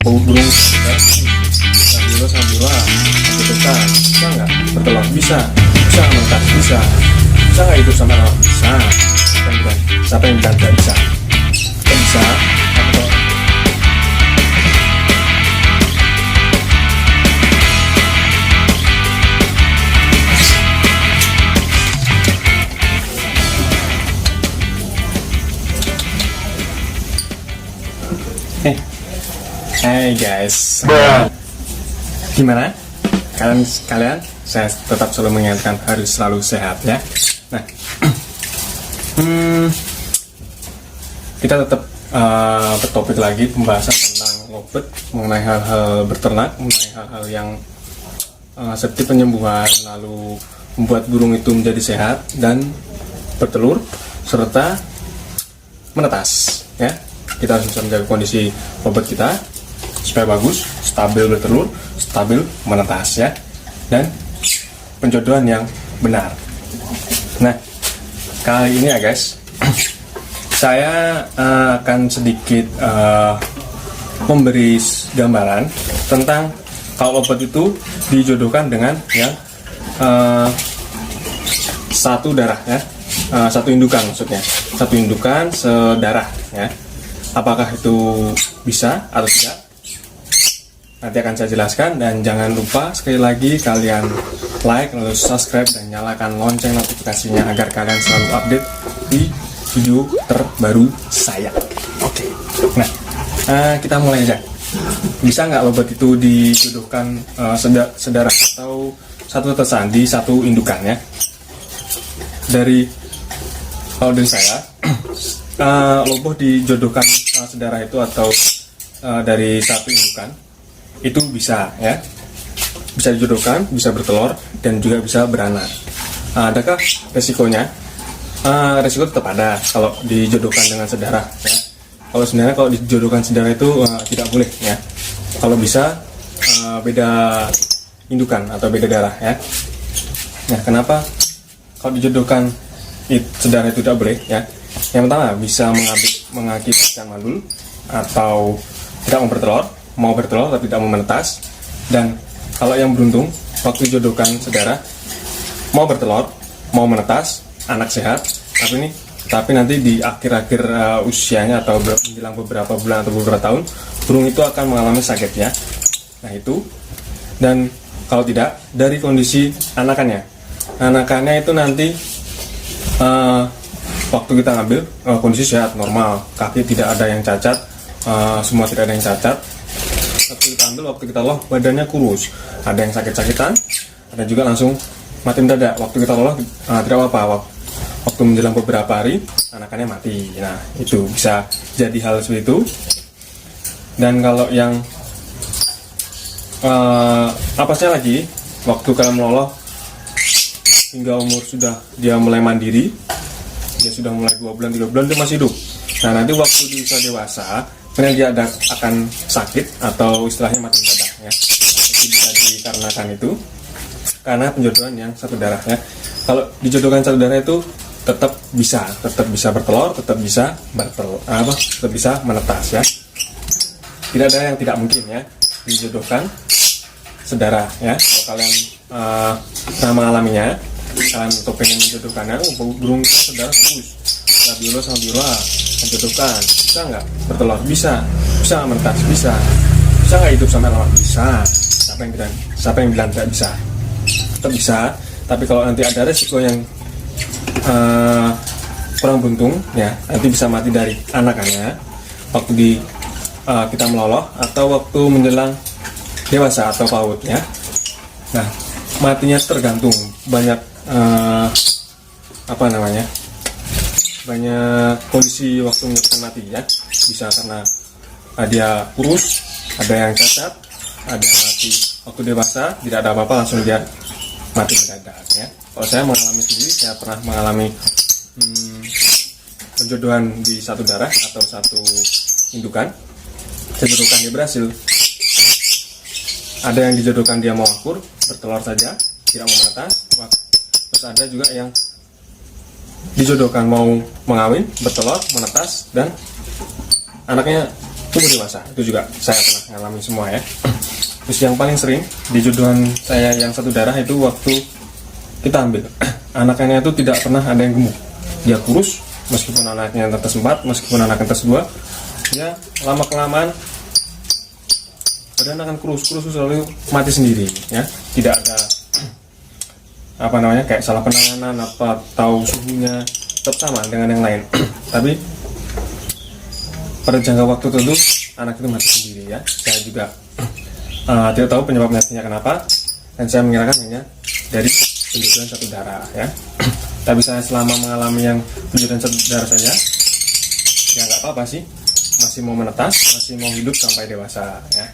bau burung sabila sabila dekat bisa nggak bertelur bisa mentas bisa nggak hidup sama alam bisa siapa yang bilang nggak bisa bisa atau Hey guys, gimana? Kalian? Saya tetap selalu mengingatkan harus selalu sehat ya. Nah, kita tetap bertopik lagi pembahasan tentang lovebird, mengenai hal-hal berternak, mengenai hal-hal yang seperti penyembuhan, lalu membuat burung itu menjadi sehat dan bertelur serta menetas ya. Kita harus bisa menjaga kondisi lovebird kita supaya bagus, stabil bertelur, stabil menetas ya, dan penjodohan yang benar. Nah, kali ini ya guys, saya akan sedikit memberi gambaran tentang kalau lovebird itu dijodohkan dengan yang satu darah ya, satu indukan maksudnya, satu indukan sedarah ya. Apakah itu bisa atau tidak? Nanti akan saya jelaskan, dan jangan lupa sekali lagi kalian like, lalu subscribe dan nyalakan lonceng notifikasinya agar kalian selalu update di video terbaru saya. Oke. Nah, kita mulai aja. Bisa nggak lovebird itu dijodohkan sedarah atau satu tetesan di satu indukan ya? Kalau dari saya, lovebird dijodohkan sedarah itu atau dari satu indukan itu bisa ya, bisa dijodohkan, bisa bertelur dan juga bisa beranak. Adakah resikonya? Resiko tetap ada kalau dijodohkan dengan sedarah ya. Kalau dijodohkan sedarah itu tidak boleh ya. Kalau bisa beda indukan atau beda darah ya. Nah, kenapa kalau dijodohkan sedarah itu tidak boleh ya? Yang pertama, bisa mengakibatkan mandul atau tidak mau bertelur tapi tidak mau menetas. Dan kalau yang beruntung waktu jodohkan saudara mau bertelur, mau menetas, anak sehat, tapi nanti di akhir-akhir usianya atau menjelang beberapa bulan atau beberapa tahun, burung itu akan mengalami sakit ya. Nah itu. Dan kalau tidak, dari kondisi anakannya itu nanti waktu kita ngambil kondisi sehat normal, kaki tidak ada yang cacat, semua tidak ada yang cacat. Waktu kita ambil, waktu kita loh, badannya kurus, ada yang sakit-sakitan, ada juga langsung mati mendadak. Waktu kita loh tidak apa-apa, waktu menjelang beberapa hari anakannya mati. Nah itu bisa jadi hal seperti itu. Dan kalau yang apasnya lagi, waktu kalian meloloh hingga umur sudah dia mulai mandiri, dia sudah mulai 2 bulan 3 bulan dia masih hidup. Nah nanti waktu dia usia dewasa, kemudian dia akan sakit atau istilahnya mati mendadak ya. Itu bisa dikarenakan itu karena penjodohan yang satu darah ya. Kalau dijodohkan satu darah itu tetap bisa bertelur, tetap bisa menetas ya. Tidak ada yang tidak mungkin ya dijodohkan sedarah ya. Kalau kalian pernah mengalaminya, kalian untuk pengen menjodohkannya, burung saudara bagus, sabila menjodohkan, bisa nggak bertelur, bisa menetas, bisa nggak hidup sampai lama, bisa. Siapa yang bilang tidak bisa? Tetap bisa, tapi kalau nanti ada resiko yang kurang beruntung ya, nanti bisa mati dari anakannya waktu kita meloloh atau waktu menjelang dewasa atau PAUD ya. Nah, matinya tergantung banyak banyak kondisi waktu menyebabkan mati ya. Bisa karena dia kurus, ada yang cacat, ada yang mati waktu dewasa, tidak ada apa-apa langsung dia mati mendadak ya. Kalau saya mengalami sendiri, saya pernah mengalami penjodohan di satu darah atau satu indukan. Dijodohkan dia berhasil. Ada yang dijodohkan dia mau akur, bertelur saja, tidak mau menetas. Terus ada juga yang dijodohkan mau mengawin, bertelur, menetas, dan anaknya tumbuh dewasa. Itu juga saya pernah ngalami semua ya. Terus yang paling sering di jodohan saya yang satu darah itu waktu kita ambil anaknya itu tidak pernah ada yang gemuk, dia kurus meskipun anaknya yang tetes 4, meskipun anaknya tetes 2, ya lama kelamaan badan akan kurus lalu mati sendiri ya. Tidak ada apa namanya kayak salah penanganan atau suhunya tetap sama dengan yang lain. Tapi pada jangka waktu tertentu anak itu mati sendiri ya. Saya juga tidak tahu penyebab pastinya kenapa, dan saya mengira hanya dari penjodohan satu darah ya. Tapi saya selama mengalami yang penjodohan satu darah saja ya nggak apa-apa sih, masih mau menetas, masih mau hidup sampai dewasa ya.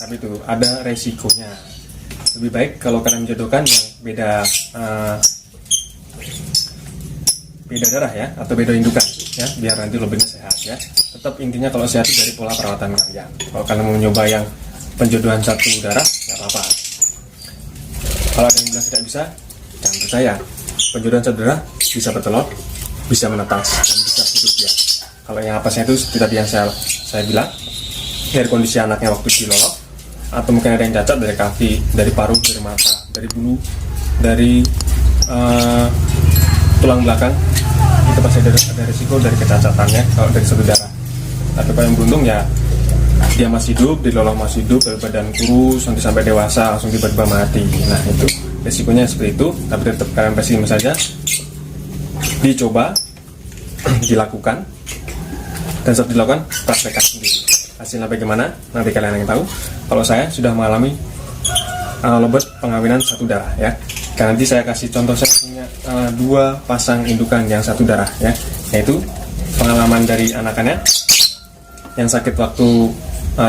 Tapi itu ada resikonya. Lebih baik kalau kalian menjodohkan yang beda darah ya, atau beda indukan ya, biar nanti lebih sehat ya. Tetap intinya kalau sehat itu dari pola perawatan kalian. Kalau kalian mau nyoba yang penjodohan satu darah nggak apa-apa. Kalau ada yang bilang tidak bisa, jangan percaya. Penjodohan satu darah bisa bertelur, bisa menetas, dan bisa hidup ya. Kalau yang apesnya itu seperti tadi yang saya bilang, dari kondisi anaknya waktu dilolok, atau mungkin ada yang cacat dari kaki, dari paruh, dari mata, dari bulu, dari tulang belakang, itu pasti ada risiko dari kecacatannya kalau dari satu darah. Tapi kalau yang beruntung ya dia masih hidup, dilolok masih hidup, dari badan kurus, nanti sampai dewasa langsung tiba-tiba mati. Nah itu risikonya seperti itu. Tapi tetap kalian pesimis saja, dicoba, dilakukan, dan setelah dilakukan praktekkan sendiri. Hasilnya bagaimana nanti kalian yang tahu. Kalau saya sudah mengalami lobet pengawinan satu darah ya. Dan nanti saya kasih contoh, saya punya 2 pasang indukan yang satu darah ya, yaitu pengalaman dari anakannya yang sakit waktu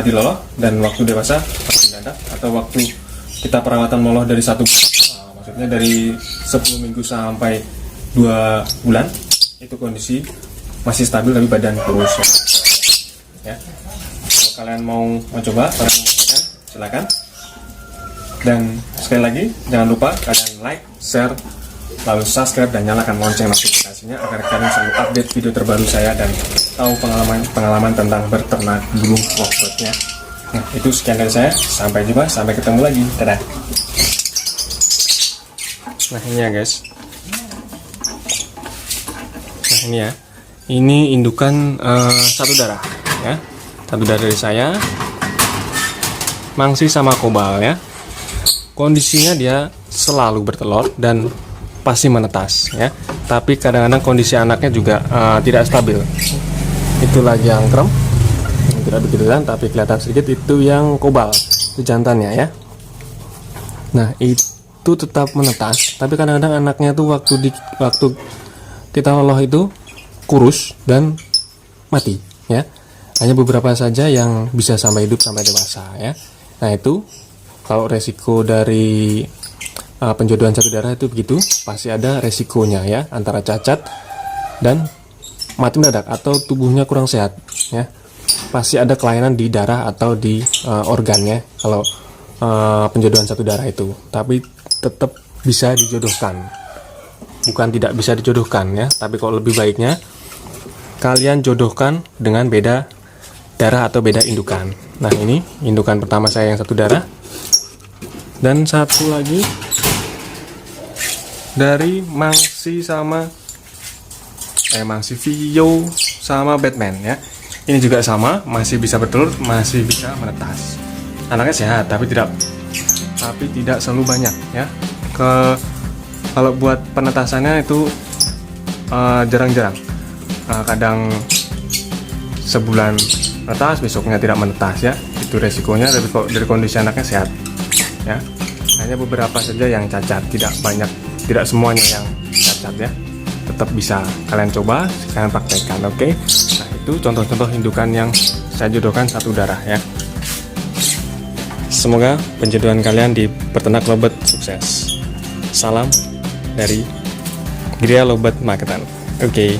diloloh dan waktu dewasa waktu dadak, atau waktu kita perawatan moloh dari maksudnya dari 10 minggu sampai 2 bulan itu kondisi masih stabil tapi badan kurus ya. Kalau kalian mau mencoba, kalian mau silakan. Dan sekali lagi jangan lupa kalian like, share, lalu subscribe dan nyalakan lonceng notifikasinya agar kalian selalu update video terbaru saya dan tahu pengalaman tentang berternak burung lovebird-nya. Nah itu sekian dari saya, sampai jumpa, sampai ketemu lagi, dadah. Nah ini ya guys, nah ini ya, ini indukan satu darah ya, satu darah dari saya, mangsi sama kobal ya. Kondisinya dia selalu bertelur dan pasti menetas ya. Tapi kadang-kadang kondisi anaknya juga tidak stabil. Itu lagi yang krem, tidak begitu kan, tapi kelihatan sedikit itu yang kobal, itu jantannya ya. Nah itu tetap menetas, tapi kadang-kadang anaknya tuh waktu kita loloh itu kurus dan mati ya. Hanya beberapa saja yang bisa sampai hidup sampai dewasa ya. Nah itu kalau resiko dari penjodohan satu darah itu begitu, pasti ada resikonya ya, antara cacat dan mati mendadak atau tubuhnya kurang sehat ya. Pasti ada kelainan di darah atau di organnya kalau penjodohan satu darah itu. Tapi tetap bisa dijodohkan, bukan tidak bisa dijodohkan ya. Tapi kalau lebih baiknya kalian jodohkan dengan beda darah atau beda indukan. Nah ini indukan pertama saya yang satu darah, dan satu lagi dari Mangsi Vio sama Batman ya. Ini juga sama, masih bisa bertelur, masih bisa menetas. Anaknya sehat tapi tidak selalu banyak ya. Kalau buat penetasannya itu jarang-jarang. Kadang sebulan menetas, besoknya tidak menetas ya. Itu resikonya dari kondisi anaknya sehat ya. Hanya beberapa saja yang cacat, tidak banyak, tidak semuanya yang cacat ya. Tetap bisa kalian coba, kalian praktekkan, oke? Nah itu contoh-contoh indukan yang saya jodohkan satu darah ya. Semoga penjodohan kalian di peternak lovebird sukses. Salam dari Gria Lovebird Magetan. Oke.